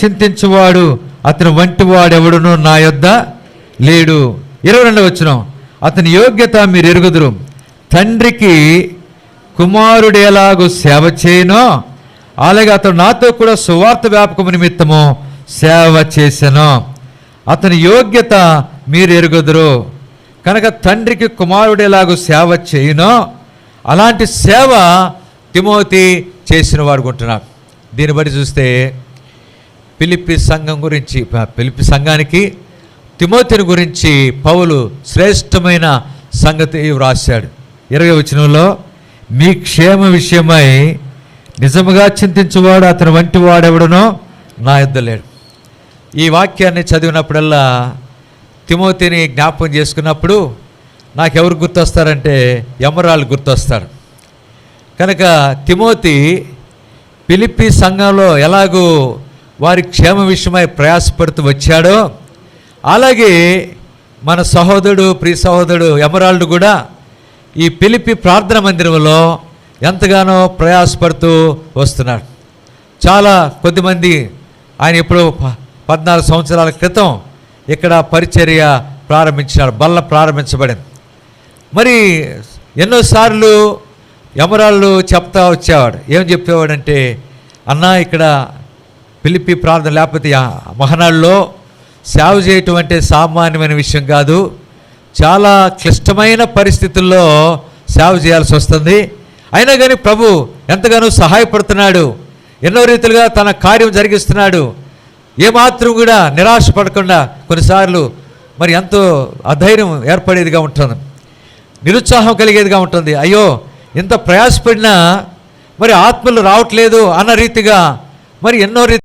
చింతించువాడు అతని వంటి వాడెవడునో నా యొద్ద లేడు. 22వ వచనం, అతని యోగ్యత మీరు ఎరుగుదురు. తండ్రికి కుమారుడు ఎలాగూ సేవ చేయనో అలాగే అతడు నాతో కూడా సువార్త వ్యాపకము నిమిత్తము సేవ చేసెను. అతని యోగ్యత మీరు ఎరుగుదురు. కనుక తండ్రికి కుమారుడు ఎలాగూ సేవ చేయనో అలాంటి సేవ తిమోతి చేసిన వాడు కొంటున్నాడు. దీన్ని బట్టి చూస్తే ఫిలిప్పీ సంఘం గురించి, ఫిలిప్పీ సంఘానికి తిమోతిని గురించి పౌలు శ్రేష్టమైన సంగతి వ్రాశాడు. 20వ వచనంలో, మీ క్షేమ విషయమై నిజముగా చింతించువాడు అతని వంటి వాడెవడనో నా యొద్ద లేడు. ఈ వాక్యాన్ని చదివినప్పుడల్లా తిమోతిని జ్ఞాపకం చేసుకున్నప్పుడు నాకెవరు గుర్తొస్తారంటే ఎమరాలు గుర్తొస్తారు. కనుక తిమోతి ఫిలిప్పీ సంఘంలో ఎలాగూ వారి క్షేమ విషయమై ప్రయాసపడుతూ వచ్చాడో అలాగే మన సహోదరుడు, ప్రియ సహోదరుడు ఎమరాల్డ్ కూడా ఈ ఫిలిప్పీ ప్రార్థన మందిరంలో ఎంతగానో ప్రయాసపడుతూ వస్తున్నాడు. చాలా కొద్దిమంది ఆయన ఎప్పుడో 14 సంవత్సరాల క్రితం ఇక్కడ పరిచర్య ప్రారంభించినాడు, బల్ల ప్రారంభించబడింది. మరి ఎన్నోసార్లు ఎమరాళ్ళు చెప్తా వచ్చేవాడు. ఏం చెప్పేవాడంటే, అన్నా ఇక్కడ ఫిలిప్పీ ప్రార్థన లేకపోతే మహనాడులో సేవ చేయటం అంటే సామాన్యమైన విషయం కాదు, చాలా క్లిష్టమైన పరిస్థితుల్లో సేవ చేయాల్సి వస్తుంది. అయినా కానీ ప్రభు ఎంతగానో సహాయపడుతున్నాడు, ఎన్నో రీతిలుగా తన కార్యం జరిగిస్తున్నాడు. ఏమాత్రం కూడా నిరాశ పడకుండా కొన్నిసార్లు మరి ఎంతో అధైర్యం ఏర్పడేదిగా ఉంటుంది, నిరుత్సాహం కలిగేదిగా ఉంటుంది. అయ్యో ఇంత ప్రయాసపడినా మరి ఆత్మలు రావట్లేదు అన్న రీతిగా మరి ఎన్నో